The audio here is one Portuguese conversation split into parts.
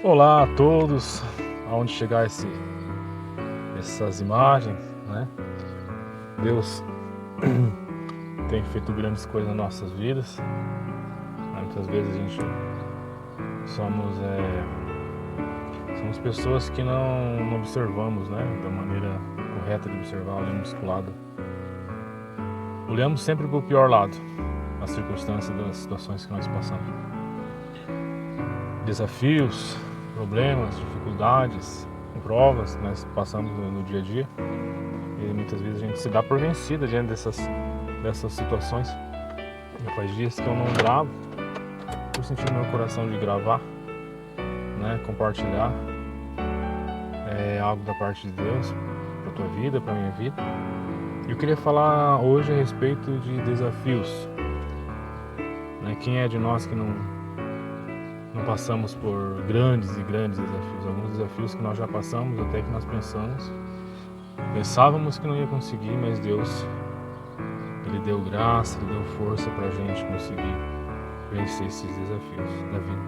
Olá a todos, aonde chegar essas imagens, né? Deus tem feito grandes coisas nas nossas vidas, né? Muitas vezes a gente somos pessoas que não observamos, né? Da maneira correta de observar, olhamos sempre para o pior lado, as circunstâncias das situações que nós passamos. Desafios, problemas, dificuldades, provas que nós passamos no dia a dia, e muitas vezes a gente se dá por vencida diante dessas situações. Já faz dias que eu não gravo, por sentir no meu coração de gravar, né, compartilhar algo da parte de Deus para tua vida, para minha vida. Eu queria falar hoje a respeito de desafios, né? Quem é de nós que não passamos por grandes desafios, alguns desafios que nós já passamos, até que nós pensávamos que não ia conseguir, mas Deus, Ele deu graça, Ele deu força para a gente conseguir vencer esses desafios da vida.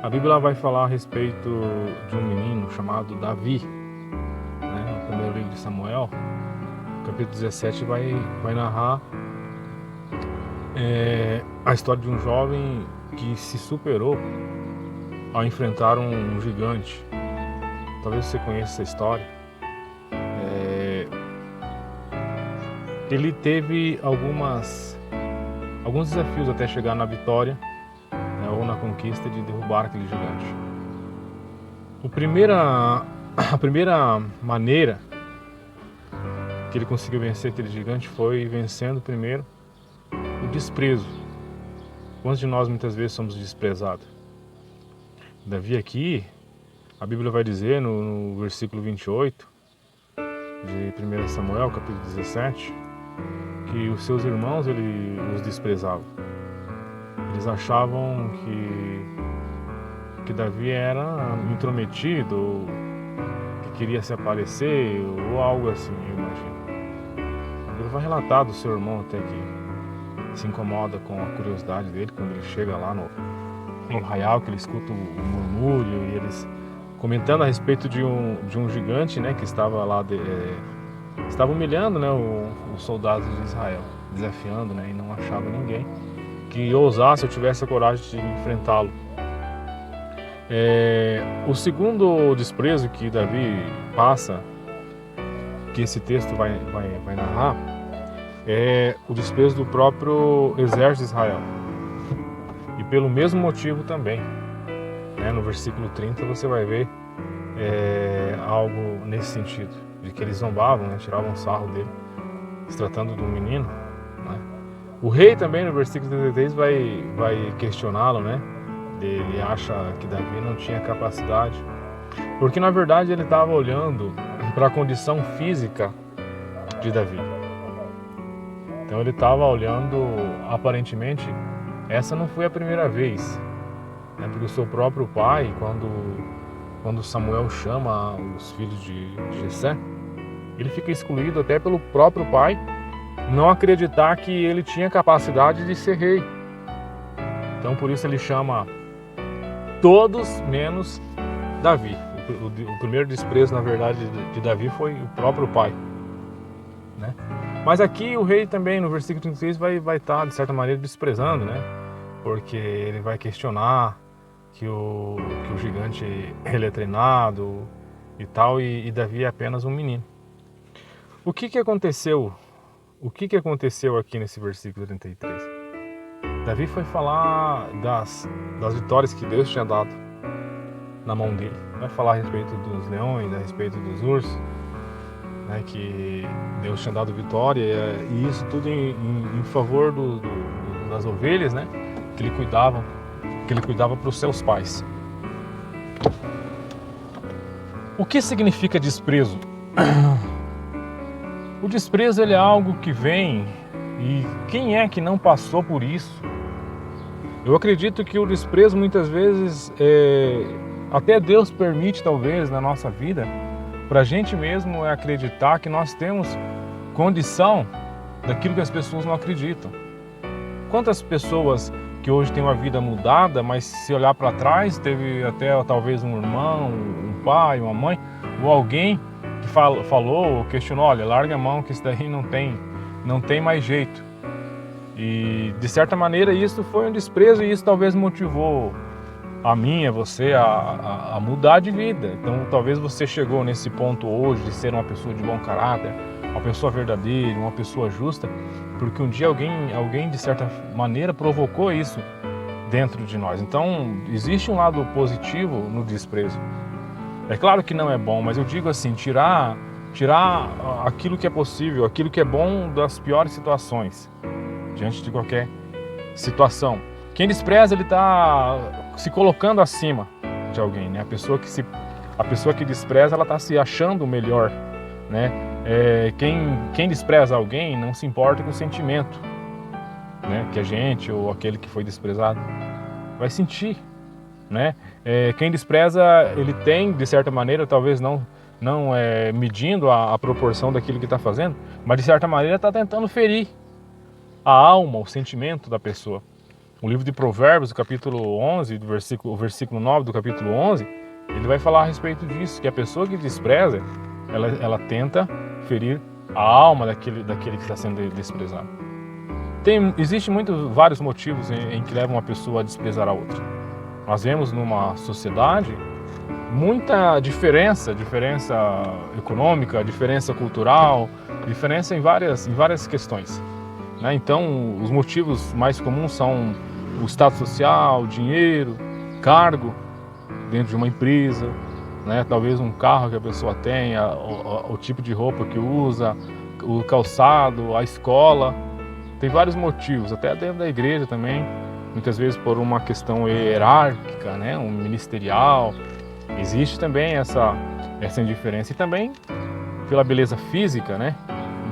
A Bíblia vai falar a respeito de um menino chamado Davi, né? No primeiro livro de Samuel, capítulo 17, vai narrar a história de um jovem que se superou ao enfrentar um gigante. Talvez você conheça essa história. Ele teve alguns desafios até chegar na vitória, né, ou na conquista de derrubar aquele gigante. A primeira maneira que ele conseguiu vencer aquele gigante foi vencendo primeiro o desprezo. Quantos de nós muitas vezes somos desprezados? Davi aqui, a Bíblia vai dizer no versículo 28 de 1 Samuel, capítulo 17, que os seus irmãos os desprezavam. Eles achavam que Davi era intrometido, que queria se aparecer ou algo assim, eu imagino. A Bíblia vai relatar do seu irmão até que se incomoda com a curiosidade dele quando ele chega lá no arraial, que ele escuta o murmúrio e eles comentando a respeito de um gigante, né, que estava lá estava humilhando, né, os soldados de Israel, desafiando, né, e não achava ninguém que ousasse ou tivesse a coragem de enfrentá-lo. O segundo desprezo que Davi passa, que esse texto vai narrar, é o desprezo do próprio exército de Israel. E pelo mesmo motivo também, né? No versículo 30 você vai ver algo nesse sentido, de que eles zombavam, né? Tiravam sarro dele, se tratando de um menino, né? O rei também, no versículo 33, vai questioná-lo, né? Ele acha que Davi não tinha capacidade, porque na verdade ele estava olhando para a condição física de Davi. Então ele estava olhando, aparentemente, essa não foi a primeira vez, né? Porque o seu próprio pai, quando Samuel chama os filhos de Jessé, ele fica excluído até pelo próprio pai não acreditar que ele tinha capacidade de ser rei. Então por isso ele chama todos menos Davi. O primeiro desprezo, na verdade, de Davi foi o próprio pai, né? Mas aqui o rei também, no versículo 36, vai estar, de certa maneira, desprezando, né? Porque ele vai questionar que o gigante ele é treinado e tal, e Davi é apenas um menino. O que aconteceu? O que aconteceu aqui nesse versículo 33? Davi foi falar das vitórias que Deus tinha dado na mão dele. Vai falar a respeito dos leões, a respeito dos ursos, né, que Deus tinha dado vitória, e isso tudo em favor das ovelhas, né, que ele cuidava para os seus pais. O que significa desprezo? O desprezo ele é algo que vem, e quem é que não passou por isso? Eu acredito que o desprezo muitas vezes até Deus permite, talvez, na nossa vida, para a gente mesmo acreditar que nós temos condição daquilo que as pessoas não acreditam. Quantas pessoas que hoje tem uma vida mudada, mas se olhar para trás, teve até talvez um irmão, um pai, uma mãe, ou alguém que falou ou questionou, olha, larga a mão que isso daí não tem mais jeito. E de certa maneira isso foi um desprezo e isso talvez motivou a mim, a você, a mudar de vida. Então talvez você chegou nesse ponto hoje de ser uma pessoa de bom caráter, uma pessoa verdadeira, uma pessoa justa, porque um dia alguém de certa maneira provocou isso dentro de nós. Então existe um lado positivo no desprezo. É claro que não é bom, mas eu digo assim, tirar aquilo que é possível, aquilo que é bom das piores situações, diante de qualquer situação. Quem despreza, ele está se colocando acima de alguém, né? A pessoa que despreza, ela está se achando melhor, né? Quem despreza alguém não se importa com o sentimento, né? Que a gente ou aquele que foi desprezado vai sentir, né? Quem despreza, ele tem, de certa maneira, talvez não medindo a proporção daquilo que está fazendo, mas de certa maneira está tentando ferir a alma, o sentimento da pessoa. O livro de Provérbios, capítulo 11, o versículo 9 do capítulo 11, ele vai falar a respeito disso, que a pessoa que despreza, ela tenta ferir a alma daquele que está sendo desprezado. Existem vários motivos em que levam uma pessoa a desprezar a outra. Nós vemos numa sociedade muita diferença econômica, diferença cultural, diferença em várias questões, né? Então, os motivos mais comuns são o status social, dinheiro, cargo dentro de uma empresa, né? Talvez um carro que a pessoa tenha, o tipo de roupa que usa, o calçado, a escola. Tem vários motivos, até dentro da igreja também, muitas vezes por uma questão hierárquica, né? Um ministerial. Existe também essa indiferença e também pela beleza física, né?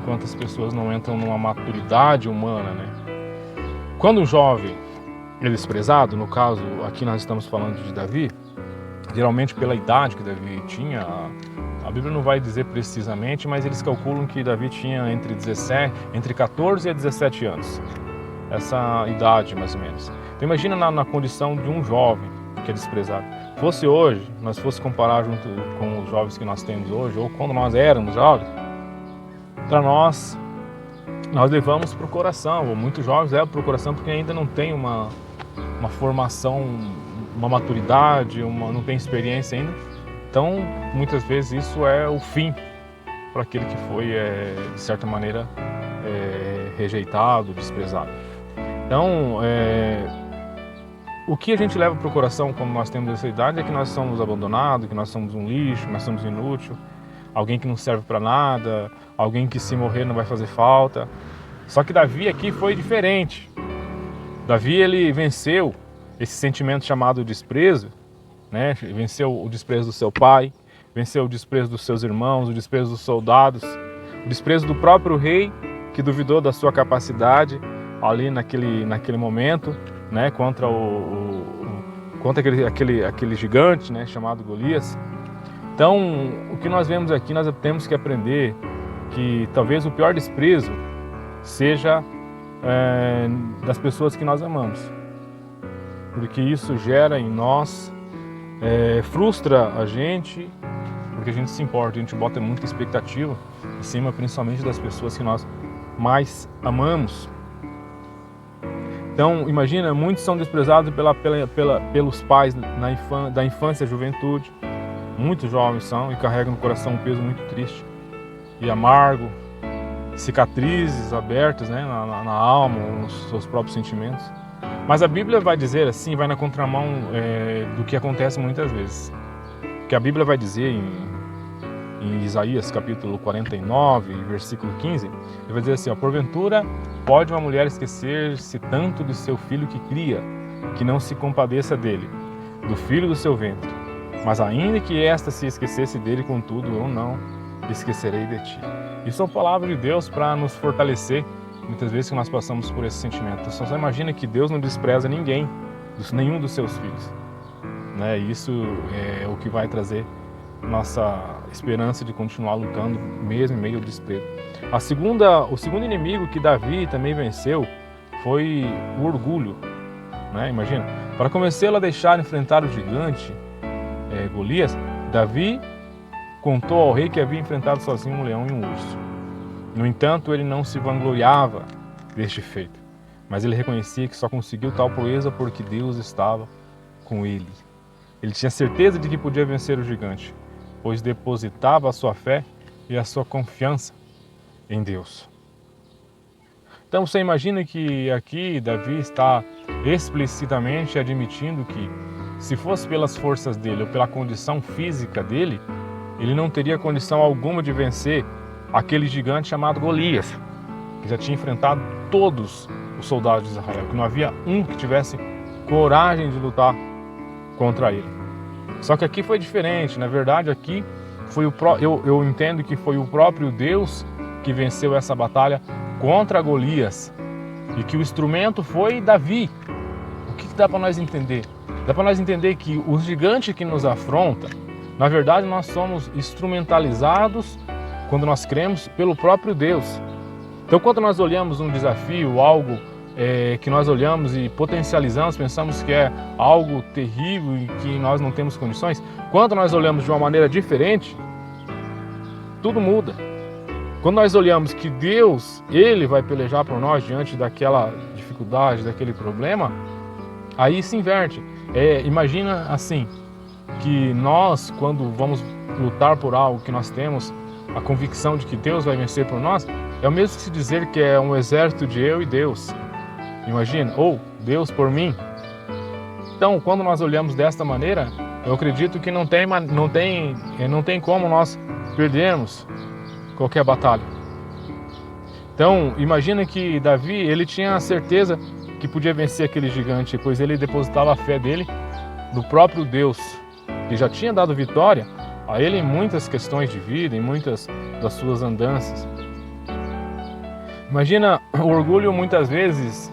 Enquanto as pessoas não entram numa maturidade humana, né? Quando um jovem é desprezado, no caso aqui nós estamos falando de Davi, geralmente pela idade que Davi tinha, a Bíblia não vai dizer precisamente, mas eles calculam que Davi tinha entre 14 e 17 anos, essa idade mais ou menos. Então imagina na condição de um jovem que é desprezado. Fosse hoje, nós fosse comparar junto com os jovens que nós temos hoje, ou quando nós éramos jovens, para nós levamos para o coração, ou muitos jovens levam para o coração porque ainda não tem uma formação, uma maturidade, não tem experiência ainda. Então, muitas vezes isso é o fim para aquele que foi, de certa maneira, rejeitado, desprezado. Então, o que a gente leva para o coração quando nós temos essa idade é que nós somos abandonados, que nós somos um lixo, que nós somos inútil, alguém que não serve para nada, alguém que se morrer não vai fazer falta. Só que Davi aqui foi diferente. Davi, ele venceu esse sentimento chamado desprezo, né? Venceu o desprezo do seu pai, venceu o desprezo dos seus irmãos, o desprezo dos soldados, o desprezo do próprio rei, que duvidou da sua capacidade ali naquele momento, né? Contra aquele gigante, né? Chamado Golias. Então, o que nós vemos aqui, nós temos que aprender que talvez o pior desprezo seja das pessoas que nós amamos, porque isso gera em nós, frustra a gente, porque a gente se importa, a gente bota muita expectativa em cima, principalmente das pessoas que nós mais amamos. Então, imagina, muitos são desprezados pelos pais da infância e juventude. Muitos jovens são e carregam no coração um peso muito triste e amargo, cicatrizes abertas, né, na alma, nos seus próprios sentimentos. Mas a Bíblia vai dizer assim, vai na contramão do que acontece muitas vezes. Porque a Bíblia vai dizer em Isaías capítulo 49, versículo 15, ele vai dizer assim, porventura pode uma mulher esquecer-se tanto do seu filho que cria, que não se compadeça dele, do filho do seu ventre. Mas ainda que esta se esquecesse dele, contudo, eu não esquecerei de ti. Isso é a palavra de Deus para nos fortalecer, muitas vezes que nós passamos por esse sentimento. Só imagina que Deus não despreza nenhum dos seus filhos, né? Isso é o que vai trazer nossa esperança de continuar lutando, mesmo em meio ao desprezo. O segundo inimigo que Davi também venceu foi o orgulho, né? Imagina, para convencê-lo a deixar enfrentar o gigante Golias, Davi contou ao rei que havia enfrentado sozinho um leão e um urso. No entanto, ele não se vangloriava deste feito, mas ele reconhecia que só conseguiu tal proeza porque Deus estava com ele. Ele tinha certeza de que podia vencer o gigante, pois depositava a sua fé e a sua confiança em Deus. Então você imagina que aqui Davi está explicitamente admitindo que, se fosse pelas forças dele ou pela condição física dele, ele não teria condição alguma de vencer aquele gigante chamado Golias, que já tinha enfrentado todos os soldados de Israel, que não havia um que tivesse coragem de lutar contra ele. Só que aqui foi diferente. Na verdade, aqui foi eu entendo que foi o próprio Deus que venceu essa batalha contra Golias, e que o instrumento foi Davi. O que dá para nós entender? Dá para nós entender que o gigante que nos afronta, na verdade, nós somos instrumentalizados quando nós cremos pelo próprio Deus. Então, quando nós olhamos um desafio, algo que nós olhamos e potencializamos, pensamos que é algo terrível e que nós não temos condições, quando nós olhamos de uma maneira diferente, tudo muda. Quando nós olhamos que Deus, Ele vai pelejar por nós diante daquela dificuldade, daquele problema, aí se inverte. Imagina assim, que nós, quando vamos lutar por algo que nós temos a convicção de que Deus vai vencer por nós, é o mesmo que se dizer que é um exército de eu e Deus. Imagina, ou Deus por mim. Então, quando nós olhamos desta maneira, eu acredito que não tem como nós perdermos qualquer batalha. Então, imagina que Davi, ele tinha a certeza que podia vencer aquele gigante, pois ele depositava a fé dele no próprio Deus, que já tinha dado vitória a ele em muitas questões de vida, em muitas das suas andanças. Imagina, o orgulho muitas vezes,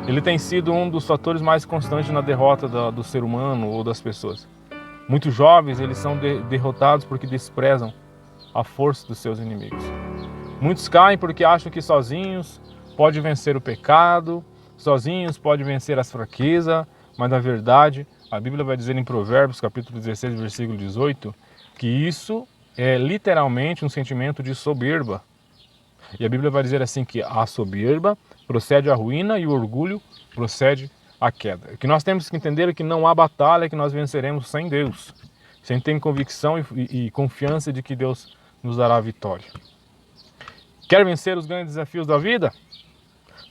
ele tem sido um dos fatores mais constantes na derrota do ser humano ou das pessoas. Muitos jovens, eles são derrotados porque desprezam a força dos seus inimigos. Muitos caem porque acham que sozinhos pode vencer o pecado, sozinhos pode vencer as fraquezas, mas na verdade a Bíblia vai dizer em Provérbios, capítulo 16, versículo 18, que isso é literalmente um sentimento de soberba. E a Bíblia vai dizer assim que a soberba procede à ruína e o orgulho procede à queda. O que nós temos que entender é que não há batalha que nós venceremos sem Deus, sem ter convicção e confiança de que Deus nos dará a vitória. Quer vencer os grandes desafios da vida?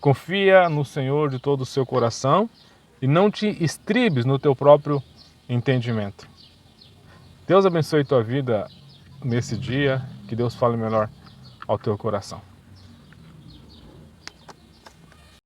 Confia no Senhor de todo o seu coração e não te estribes no teu próprio entendimento. Deus abençoe tua vida nesse dia, que Deus fale melhor ao teu coração.